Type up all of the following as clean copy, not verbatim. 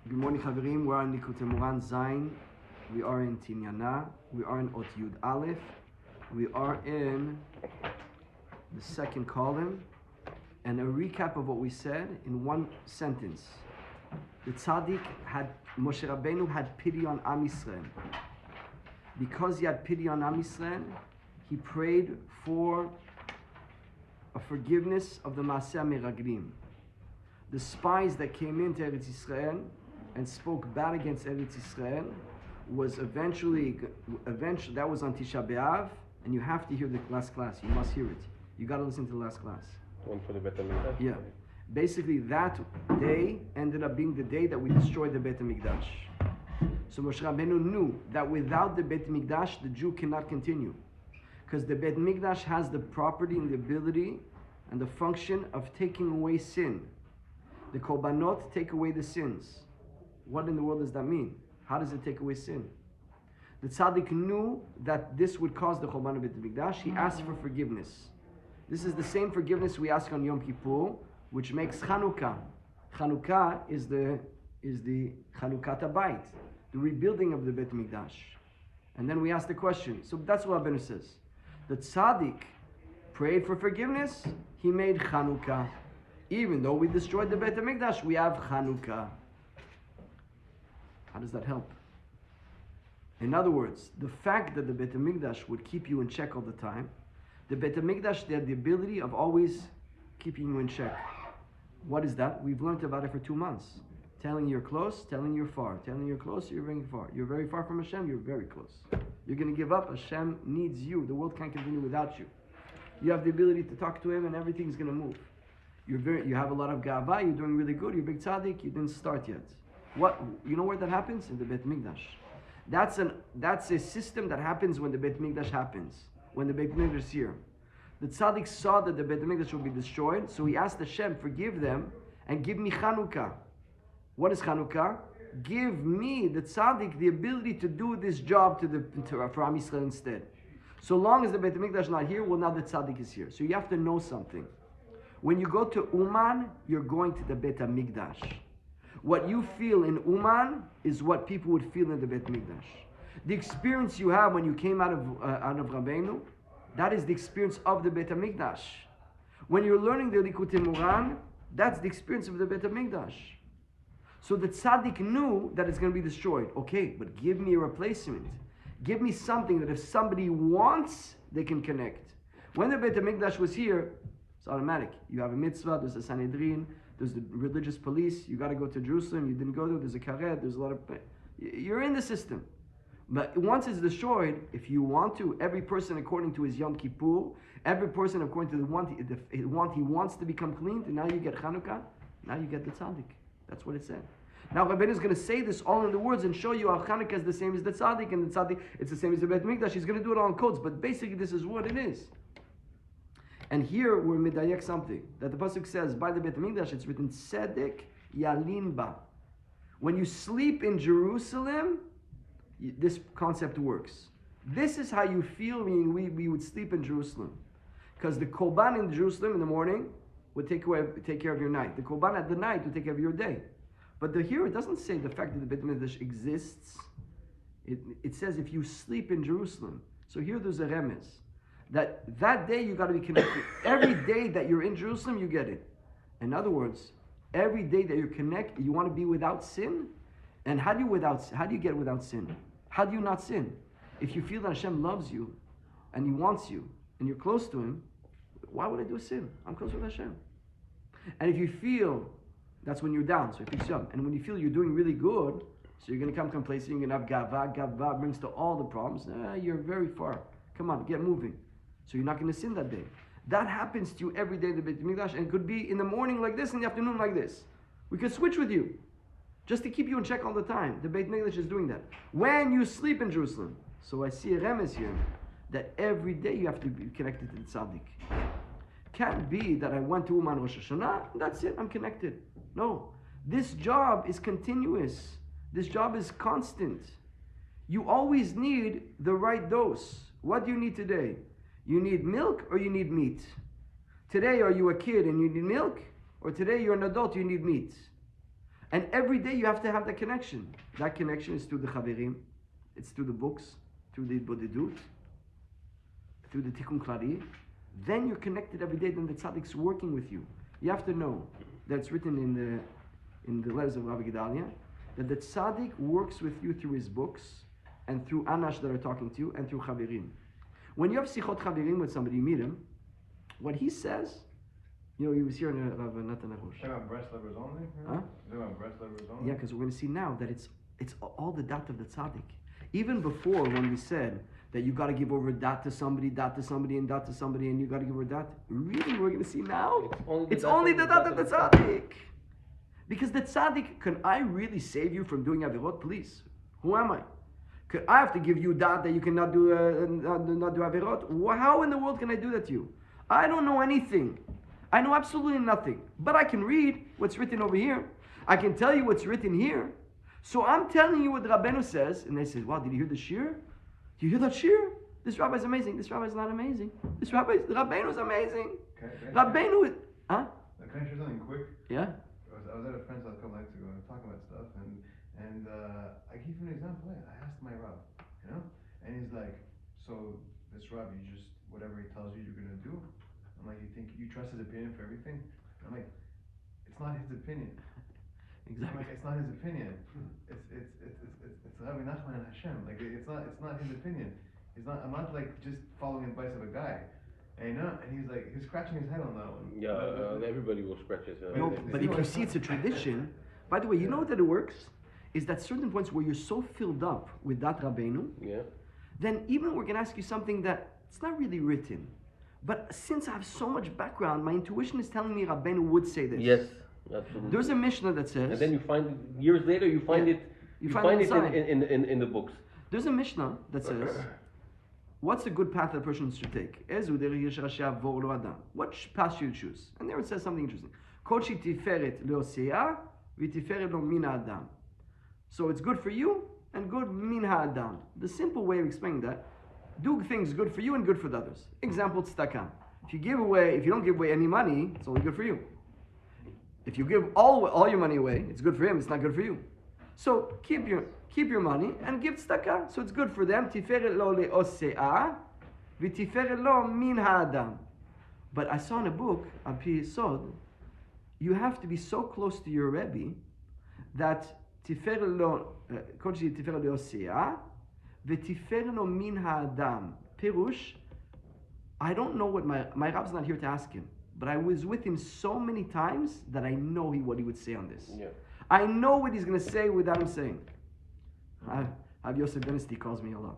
Good morning, Chaverim. We're on Likoutei Moharan Zayin. We are in Tinyana. We are in Ot Yud Aleph. We are in the second column. And a recap of what we said in one sentence. The tzaddik Moshe Rabbeinu had pity on Am Yisrael. Because he had pity on Am Yisrael, he prayed for a forgiveness of the Maaseh Meraglim. The spies that came into Eretz Yisrael and spoke bad against Eretz Yisrael was eventually that was on Tisha B'Av, and you have to hear the last class. You must hear it. You got to listen to the last class. One for the Beit HaMikdash? Yeah. Basically, that day ended up being the day that we destroyed the Beit HaMikdash. So Moshe Rabbeinu knew that without the Beit HaMikdash, the Jew cannot continue. Because the Beit HaMikdash has the property and the ability and the function of taking away sin. The Korbanot take away the sins. What in the world does that mean? How does it take away sin? The tzaddik knew that this would cause the Korban of Beit HaMikdash. He asked for forgiveness. This is the same forgiveness we ask on Yom Kippur, which makes Chanukah. Chanukah is the Chanukat Habayit, the rebuilding of the Beit HaMikdash. And then we ask the question. So that's what Rabbeinu says. The tzaddik prayed for forgiveness. He made Chanukah. Even though we destroyed the Beit HaMikdash, we have Chanukah. How does that help? In other words, the fact that the Beit HaMikdash would keep you in check all the time, the Beit HaMikdash, they had the ability of always keeping you in check. What is that? We've learned about it for 2 months. Telling you're close, telling you're far. Telling you're close, you're very far. You're very far from Hashem, you're very close. You're going to give up, Hashem needs you. The world can't continue without you. You have the ability to talk to Him and everything's going to move. You have a lot of gava, you're doing really good, you're big tzaddik, you didn't start yet. You know where that happens? In the Beit HaMikdash. That's a system that happens when the Beit HaMikdash happens. When the Beit HaMikdash is here. The tzaddik saw that the Beit HaMikdash will be destroyed, so he asked Hashem, forgive them, and give me Chanukah. What is Chanukah? Give me, the tzaddik, the ability to do this job for Am Yisrael instead. So long as the Beit HaMikdash is not here, well now the tzaddik is here. So you have to know something. When you go to Uman, you're going to the Beit HaMikdash. What you feel in Uman is what people would feel in the Beit HaMikdash. The experience you have when you came out of Rabbeinu, that is the experience of the Beit HaMikdash. When you're learning the Likoutei Moharan, that's the experience of the Beit HaMikdash. So the tzaddik knew that it's going to be destroyed. Okay, but give me a replacement. Give me something that if somebody wants, they can connect. When the Beit HaMikdash was here, it's automatic. You have a mitzvah, there's a Sanhedrin, there's the religious police, you got to go to Jerusalem, you didn't go there, there's a karet, there's a lot of... You're in the system. But once it's destroyed, if you want to, every person according to his Yom Kippur, every person according to the want he wants to become clean, and now you get Chanukah, now you get the tzaddik. That's what it said. Now Rabbeinu is going to say this all in the words and show you how Chanukah is the same as the tzaddik, and the tzaddik, it's the same as the Beit HaMikdash. He's going to do it all in codes, but basically this is what it is. And here we're medayek something that the pasuk says by the Beit HaMikdash. It's written tzedek yalinba. When you sleep in Jerusalem, this concept works. This is how you feel when we would sleep in Jerusalem, because the korban in Jerusalem in the morning would take care of your night. The korban at the night would take care of your day. But here it doesn't say the fact that the Beit HaMikdash exists. It says if you sleep in Jerusalem. So here there's a remez. That day you got to be connected. Every day that you're in Jerusalem, you get it. In other words, every day that you're connected, you want to be without sin. And how do you get without sin? How do you not sin? If you feel that Hashem loves you, and He wants you, and you're close to Him, why would I do a sin? I'm close with Hashem. And if you feel, that's when you're down, so it picks you up. And when you feel you're doing really good, so you're going to come complacent, you're going to have gava brings to all the problems. You're very far. Come on, get moving. So you're not going to sin that day. That happens to you every day in the Beit HaMikdash, and it could be in the morning like this, in the afternoon like this. We could switch with you, just to keep you in check all the time. The Beit HaMikdash is doing that. When you sleep in Jerusalem, so I see a remez here, that every day you have to be connected to the tzaddik. Can't be that I went to Uman Rosh Hashanah, that's it, I'm connected. No, this job is continuous. This job is constant. You always need the right dose. What do you need today? You need milk or you need meat? Today, are you a kid and you need milk? Or today you're an adult, you need meat. And every day you have to have that connection. That connection is through the chaverim, it's through the books, through the bodedut, through the tikkun klari. Then you're connected every day. Then the tzaddik's working with you. You have to know that's written in the letters of Rabbi Gedalia that the tzaddik works with you through his books and through anash that are talking to you and through chaverim. When you have sichot chaverim with somebody, you meet him. What he says, he was here in Rav Natan Arush. Talking about breast livers only? Huh? Talking about breast livers only? Yeah, because we're going to see now that it's all the dat of the tzaddik. Even before, when we said that you got to give over dat to somebody, and dat to somebody, and you got to give over dat, really, we're going to see now it's only the dat of the tzaddik. Because the tzaddik, can I really save you from doing averot? Please, who am I? Could I have to give you dat you cannot do not do averot? How in the world can I do that to you? I don't know anything. I know absolutely nothing. But I can read what's written over here. I can tell you what's written here. So I'm telling you what Rabbeinu says. And they say, wow, did you hear the shir? Do you hear that shir? This rabbi is amazing. This rabbi is not amazing. Rabbeinu is amazing. Rabbeinu is... Huh? Can I share something quick? Yeah? I was at a friend's house a couple nights ago and talking about stuff. And I gave him an example. I asked my Rav, And he's like, so this Rav, you just, whatever he tells you, you're going to do? I'm like, you trust his opinion for everything? I'm like, it's not his opinion. Exactly. I'm like, it's not his opinion. It's Rabbi Nachman and Hashem. Like, it's not his opinion. I'm not like just following the advice of a guy. And he was scratching his head on that one. Yeah, everybody will scratch his head. No, but if you see it's a tradition, by the way, you know that it works? Is that certain points where you're so filled up with that Rabbeinu, then even we're going to ask you something that it's not really written. But since I have so much background, my intuition is telling me Rabbeinu would say this. Yes, absolutely. There's a Mishnah that says... And then you find it, years later, you find it in the books. There's a Mishnah that says, what's a good path that a person should take? What path should you choose? And there it says something interesting. So it's good for you and good min ha'adam. The simple way of explaining that, do things good for you and good for the others. Example, tzedakah. If you don't give away any money, it's only good for you. If you give all your money away, it's good for him, it's not good for you. So keep your money and give tzedakah. So it's good for them. Tiferet lo le'osea, v'tiferet lo min ha'adam. But I saw in a book, Al Pi Yesod, you have to be so close to your Rebbe that tiferet lo le'osea, v'tiferet lo min ha'adam. Pirush, I don't know what my Rab's not here to ask him, but I was with him so many times that I know what he would say on this. Yeah. I know what he's going to say without him saying. Rav Yosef Benesti calls me a lot.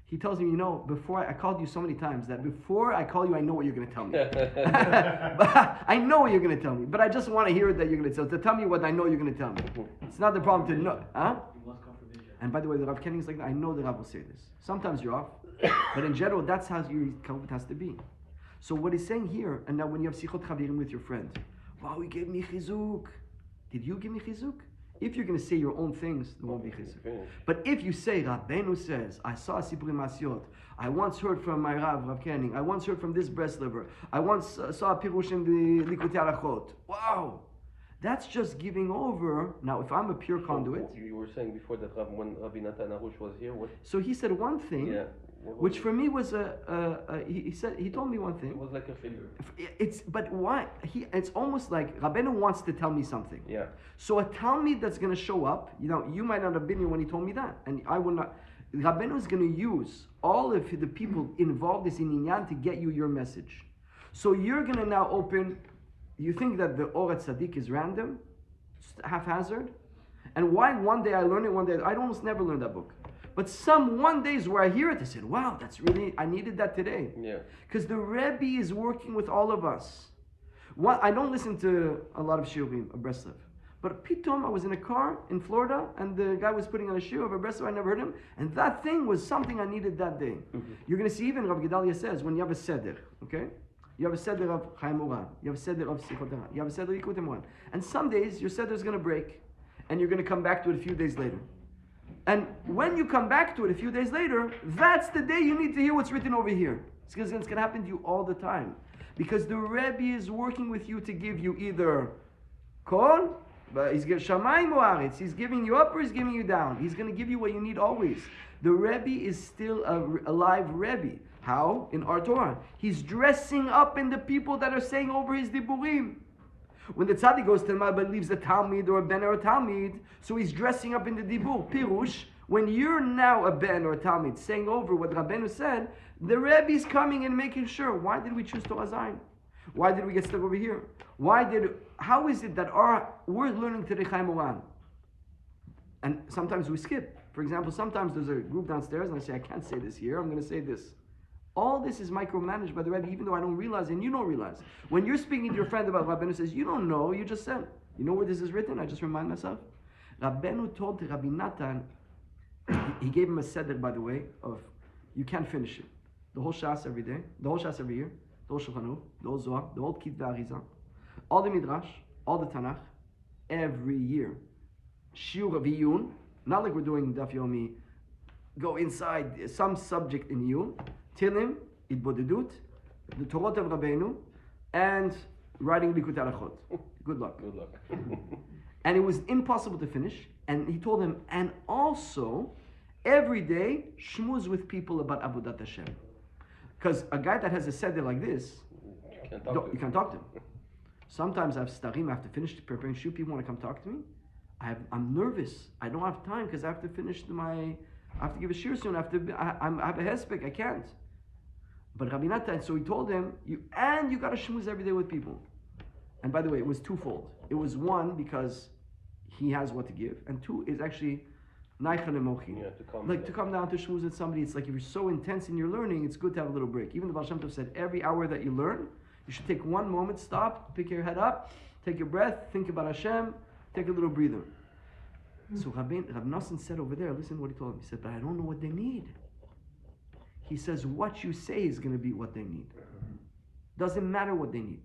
He tells me, before I called you so many times that before I call you, I know what you're going to tell me. But I know what you're going to tell me, but I just want to hear that you're going to tell me. To tell me what I know you're going to tell me. It's not the problem to know. Huh? And by the way, the Rav Kenning is like that. I know the Rav will say this. Sometimes you're off, but in general, that's how your Kalvut has to be. So what he's saying here, and now when you have Sichot Chavirim with your friend, wow, he gave me chizuk. Did you give me chizuk? If you're going to say your own things, there won't be chizuk. But if you say, Rabbeinu says, I saw Sipuri Masyot, I once heard from my Rav Kenning, I once heard from this Breslever, I once saw a Pirush in the Likoutei Arachot. Wow! That's just giving over. Now, if I'm a pure conduit... You were saying before that when Rabbi Natan Arush was here, what? So he said one thing, which for me was he told me one thing. It was like a failure. But why? It's almost like Rabbeinu wants to tell me something. Yeah. So a Talmid that's going to show up, you might not have been here when he told me that, and I will not. Rabbeinu is going to use all of the people involved in Tinyana to get you your message. So you're going to now open. You think that the Or Tzaddik is random, haphazard, and why one day I learn it, one day I almost never learn that book. But one days where I hear it, I said, wow, that's really, I needed that today. Yeah. Because the Rebbe is working with all of us. I don't listen to a lot of shiurim of Breslev. But pitom, I was in a car in Florida, and the guy was putting on a shiur of a Breslev, I never heard him, and that thing was something I needed that day. Mm-hmm. You're going to see even Rav Gedalia says, when you have a seder, okay? You have a seder of Chaim Moharan, you have a seder of Sichot Torah, you have a seder of Likoutei Moharan. And some days, your seder is going to break, and you're going to come back to it a few days later. And when you come back to it a few days later, that's the day you need to hear what's written over here. It's going to happen to you all the time. Because the Rebbe is working with you to give you either Kol But he's giving Shamayim U'aretz. He's giving you up or he's giving you down. He's going to give you what you need always. The Rebbe is still a live Rebbe. How? In our Torah. He's dressing up in the people that are saying over his diburim. When the tzaddik goes to the but leaves a talmid or a ben or a talmid, so he's dressing up in the dibur. Pirush, when you're now a ben or a talmid saying over what Rabbeinu said, the Rebbe is coming and making sure. Why did we choose Torah Zayin? Why did we get stuck over here? How is it that we're learning today Chaim Moharan? And sometimes we skip. For example, sometimes there's a group downstairs and I say, I can't say this here, I'm going to say this. All this is micromanaged by the Rebbe, even though I don't realize and you don't realize. When you're speaking to your friend about Rabbeinu says, you don't know, you just said. You know where this is written? I just remind myself. Rabbeinu told Rabbi Natan, he gave him a seder, by the way, of you can't finish it. The whole Shas every day, the whole Shas every year, the whole Shulchan Aruch, the whole Zohar, the whole Kit V'Arizah, all the Midrash, all the Tanakh, every year. Shiur V'Iyun, not like we're doing Daf Yomi, go inside some subject in Iyun, Tilim, Itbodedut, the Torah of Rabbeinu, and writing Likoutei. Good luck. Good luck. And it was impossible to finish. And he told him, and also, every day, shmuz with people about Avodat Hashem. Because a guy that has a seder like this, you can't talk to him. Sometimes I have starim, I have to finish preparing shoe. People want to come talk to me. I'm nervous. I don't have time because I have to finish I have to give a shir soon. I have a hespek. I can't. But Rabbi Natan, so he told him, you got to shmuz every day with people. And by the way, it was twofold. It was one, because he has what to give, and two is actually naicha lemochin. To come down to shmuz with somebody, it's like if you're so intense in your learning, it's good to have a little break. Even the Baal Shem Tov said, every hour that you learn, you should take one moment, stop, pick your head up, take your breath, think about Hashem, take a little breather. So Rab Nosson said over there, listen to what he told him. He said, but I don't know what they need. He says, what you say is going to be what they need. Doesn't matter what they need.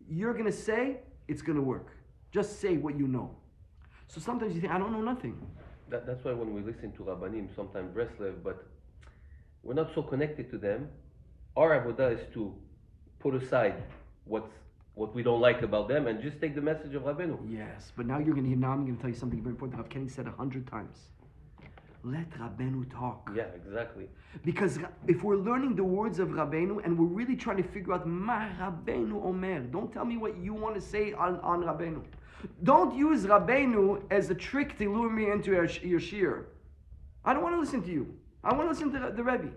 You're going to say, it's going to work. Just say what you know. So sometimes you think, I don't know nothing. That's why when we listen to Rabbanim, sometimes Breslev, but we're not so connected to them. Our avodah is to put aside what we don't like about them and just take the message of Rabbeinu. Yes, but now I'm going to tell you something very important. Rav Kenny said 100 times. Let Rabbeinu talk. Yeah, exactly. Because if we're learning the words of Rabbeinu and we're really trying to figure out Ma Rabbeinu Omer, don't tell me what you want to say on Rabbeinu. Don't use Rabbeinu as a trick to lure me into your shir. I don't want to listen to you. I want to listen to the Rebbe.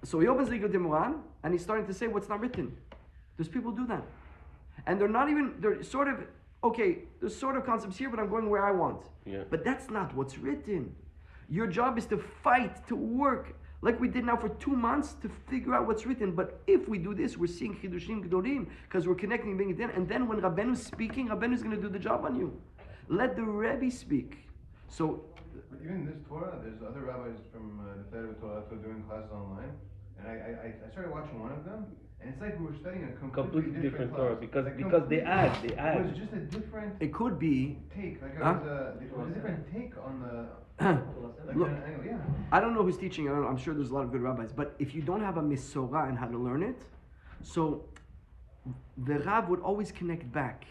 So he opens Likoutei Moharan and he's starting to say what's not written. There's people who do that. And they're sort of, okay, there's sort of concepts here, but I'm going where I want. Yeah. But that's not what's written. Your job is to fight, to work, like we did now for 2 months, to figure out what's written. But if we do this, we're seeing Chidushim Gdolim, because we're connecting, bringing it in. And then when Rabbeinu's speaking, Rabbeinu's going to do the job on you. Let the Rebbe speak. So, but even this Torah, there's other rabbis from the Torah doing classes online. And I started watching one of them, and it's like we were studying a completely different Torah, because they add. It was just a different. It could be take. Like it was a different take on the. Look, I don't know who's teaching. I'm sure there's a lot of good rabbis, but if you don't have a misorah and how to learn it, so the Rav would always connect back,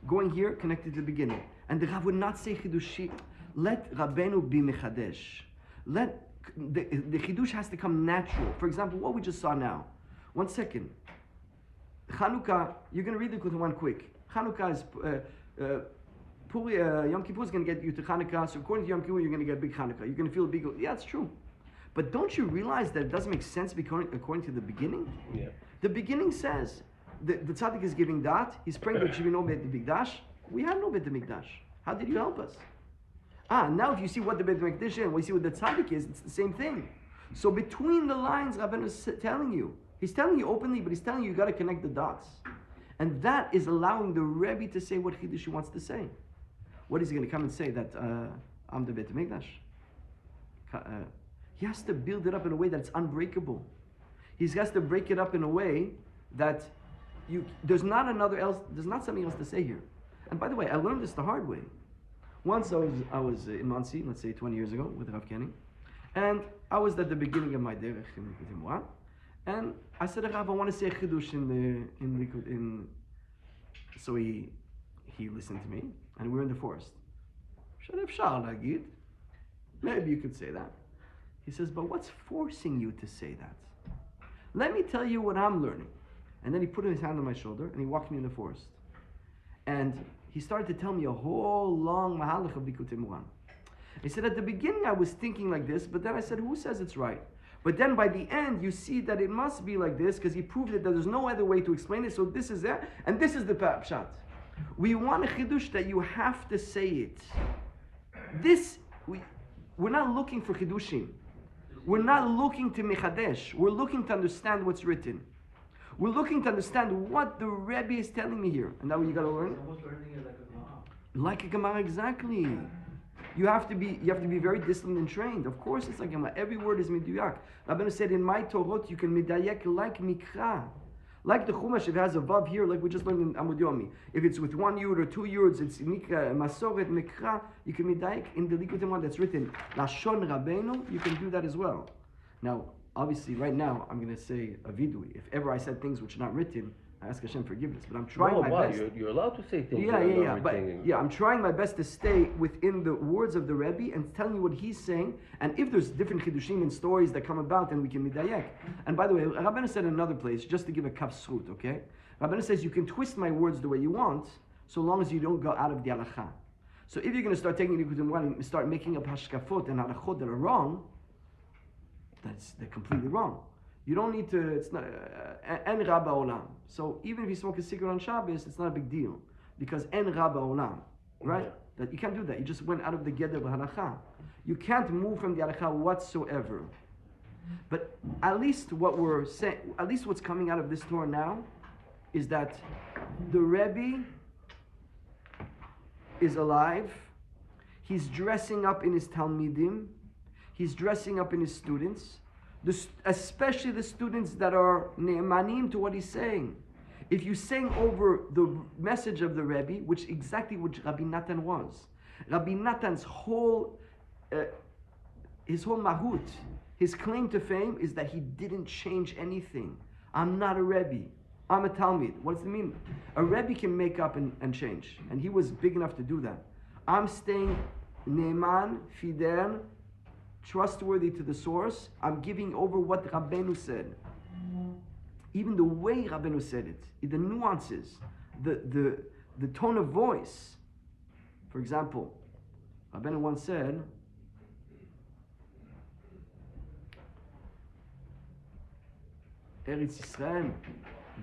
going here, connected to the beginning, and the Rav would not say chidushi. Let Rabbeinu be mechadesh. Let the chidush has to come natural. For example, what we just saw now. 1 second. Chanukah, you're going to read the Likoutei one quick. Chanukah is Yom Kippur is going to get you to Chanukah. So according to Yom Kippur, you're going to get a big Chanukah. You're going to feel a big. Yeah, it's true. But don't you realize that it doesn't make sense according to the beginning? Yeah. The beginning says the tzaddik is giving dat. He's praying that there should be no Beit Mikdash. We have no Beit Mikdash. How did you help us? Now if you see what the Beit Mikdash is and we see what the tzaddik is, it's the same thing. So between the lines, Rabbeinu is telling you. He's telling you openly, but he's telling you got to connect the dots. And that is allowing the Rebbe to say what Chiddush he wants to say. What is he going to come and say? That I'm the Beit HaMikdash? He has to build it up in a way that's unbreakable. He has to break it up in a way that there's not something else to say here. And by the way, I learned this the hard way. Once I was in Monsey, let's say 20 years ago, with Rav Kenny, and I was at the beginning of my derech in Likoutei Moharan, and I said, Rav, I want to say a chidush in. So he listened to me. and we're in the forest. Maybe you could say that. He says, but what's forcing you to say that? Let me tell you what I'm learning. And then he put his hand on my shoulder and he walked me in the forest. And he started to tell me a whole long mahalach of Likoutei Moharan. He said, at the beginning I was thinking like this, but then I said, who says it's right? But then by the end, you see that it must be like this, because he proved it that there's no other way to explain it, so this is it, and this is the pshat. We want a chidush that you have to say it. We're not looking for chidushim. We're not looking to mechadesh. We're looking to understand what's written. We're looking to understand what the Rebbe is telling me here. And that's what you got to learn. Almost learning it like a Gemara. Like a Gemara, exactly. You have to be very disciplined and trained. Of course, it's like Gemara. Every word is miduyak. Rabbeinu said, in my Torot, you can midayek like mikra. Like the Chumash, if it has a vav here, like we just learned in Amud Yomi. If it's with 1 yud or 2 yuds, it's masoret, mikra. You can midayek in the Likoutei Moharan that's written Lashon Rabbeinu. You can do that as well. Now, obviously, right now, I'm going to say a vidui. If ever I said things which are not written, I ask Hashem forgiveness. But I'm trying my best. You're allowed to say things. I'm trying my best to stay within the words of the Rebbe and telling you what he's saying. And if there's different chidushim and stories that come about, then we can midayek. And by the way, Rabbeinu said in another place, just to give a kaf zchut, okay? Rabbeinu says you can twist my words the way you want, so long as you don't go out of the halacha. So if you're going to start taking Likoutei Moharan and start making up hashkafot and halachot that are wrong, they're completely wrong. You don't need to, it's not, en rabba olam. So even if you smoke a cigarette on Shabbos, it's not a big deal. Because en rabba olam, right? That you can't do that. You just went out of the geder of halacha. You can't move from the halacha whatsoever. But at least what we're saying, at least what's coming out of this Torah now, is that the Rebbe is alive. He's dressing up in his Talmidim. He's dressing up in his students. Especially the students that are ne'emanim to what he's saying. If you sang over the message of the Rebbe, which Rabbi Natan was, Rabbi Natan's whole mahut, his claim to fame is that he didn't change anything. I'm not a Rebbe. I'm a Talmid. What does it mean? A Rebbe can make up and change, and he was big enough to do that. I'm staying ne'eman, fidel, trustworthy to the source. I'm giving over what Rabbeinu said. Even the way Rabbeinu said it, the nuances, the tone of voice. For example, Rabbeinu once said, Eretz Yisrael,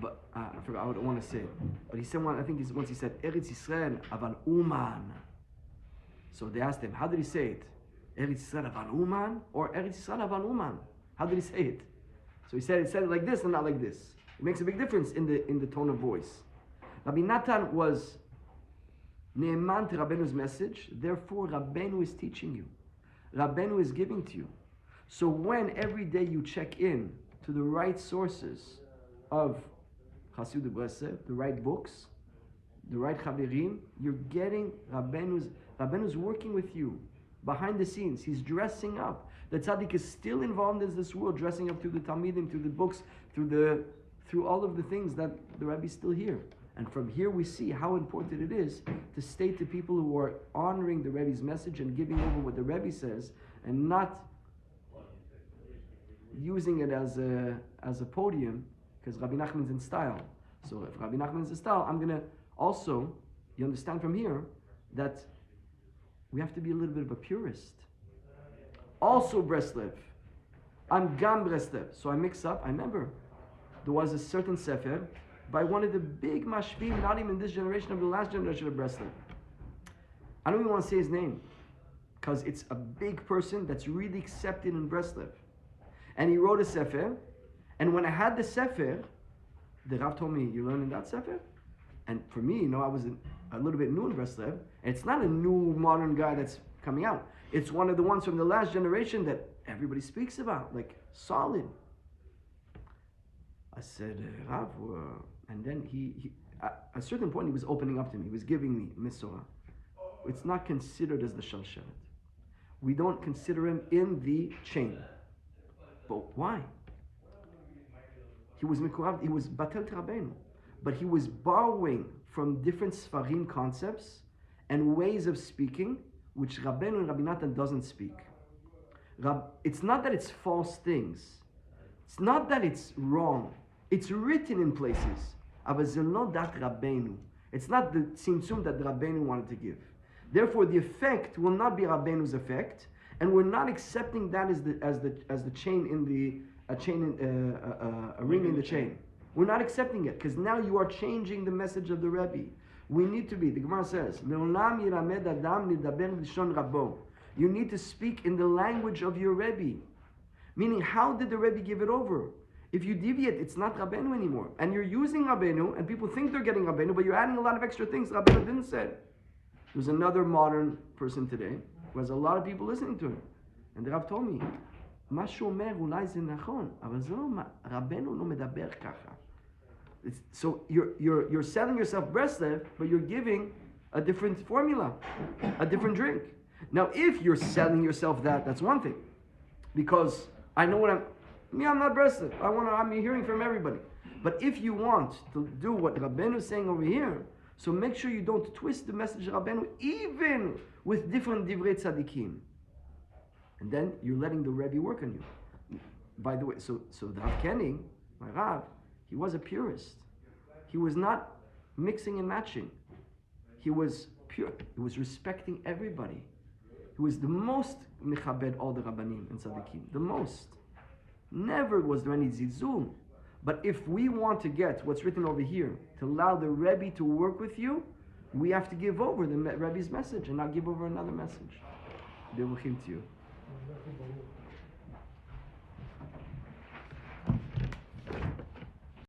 but I forgot, I don't want to say it. But he said once he said, Eretz Yisrael, aval uman. So they asked him, how did he say it? Eretz Yisrael aval uman or Eretz Yisrael aval uman? How did he say it? So he said it like this and not like this. It makes a big difference in the tone of voice. Rabbi Natan was ne'eman to Rabbeinu's message, therefore Rabbeinu is teaching you. Rabbeinu is giving to you. So when every day you check in to the right sources of Chassidut Breslev, the right books, the right chaverim, you're getting Rabbeinu's working with you behind the scenes. He's dressing up. The tzaddik is still involved in this world, dressing up through the Talmidim, through the books, through all of the things that the Rebbe is still here. And from here we see how important it is to state to people who are honoring the Rebbe's message and giving over what the Rebbe says, and not using it as a podium, because Rabbi Nachman's in style. So if Rabbi Nachman's in style, I'm going to also, you understand from here, that we have to be a little bit of a purist. Also Breslev. I'm Gam Breslev. So I mix up. I remember there was a certain sefer by one of the big mashpim, not even this generation, of the last generation of Breslev. I don't even want to say his name, because it's a big person that's really accepted in Breslev. And he wrote a sefer, and when I had the sefer, the Rav told me, you learn in that sefer? And for me, I was a little bit new in Breslev, and it's not a new modern guy that's coming out. It's one of the ones from the last generation that everybody speaks about, like solid. I said, Rav, and then he at a certain point he was opening up to me. He was giving me Mitzvah. It's not considered as the Shalshevet. We don't consider him in the chain. But why? He was Mikurav, he was Batel Rabbeinu, but he was borrowing from different Sfarim concepts and ways of speaking which Rabbeinu and Rabbi Natan doesn't speak. It's not that it's false things. It's not that it's wrong. It's written in places. Aber ze lo dat Rabbeinu. It's not the tzimtzum that Rabbeinu wanted to give. Therefore, the effect will not be Rabbeinu's effect, and we're not accepting that as the chain in the a ring in the chain. We're not accepting it because now you are changing the message of the Rebbe. We need to be. The Gemara says, "Le'olam yiramed adam lidaber b'lishon rabo." You need to speak in the language of your Rebbe. Meaning, how did the Rebbe give it over? If you deviate, it's not Rabbeinu anymore. And you're using Rabbeinu, and people think they're getting Rabbeinu, but you're adding a lot of extra things Rabbeinu didn't say. There's another modern person today who has a lot of people listening to him. And the Rav told me, מה שהוא אומר אולי זה נכון, אבל זה לא, רבנו לא מדבר ככה. So you're selling yourself Breslev, but you're giving a different formula, a different drink. Now, if you're selling yourself that's one thing. Because I know what I'm not Breslev. I'm hearing from everybody. But if you want to do what Rabbeinu is saying over here, so make sure you don't twist the message of Rabbeinu even with different divrei tzadikim. And then you're letting the Rebbe work on you. By the way, so the Rav Kenny, my Rav, he was a purist. He was not mixing and matching. He was pure. He was respecting everybody. He was the most mechabed all the Rabbanim and tzadikim. The most. Never was there any zizum. But if we want to get what's written over here, to allow the Rebbe to work with you, we have to give over the Rebbe's message and not give over another message. Devuchim to you.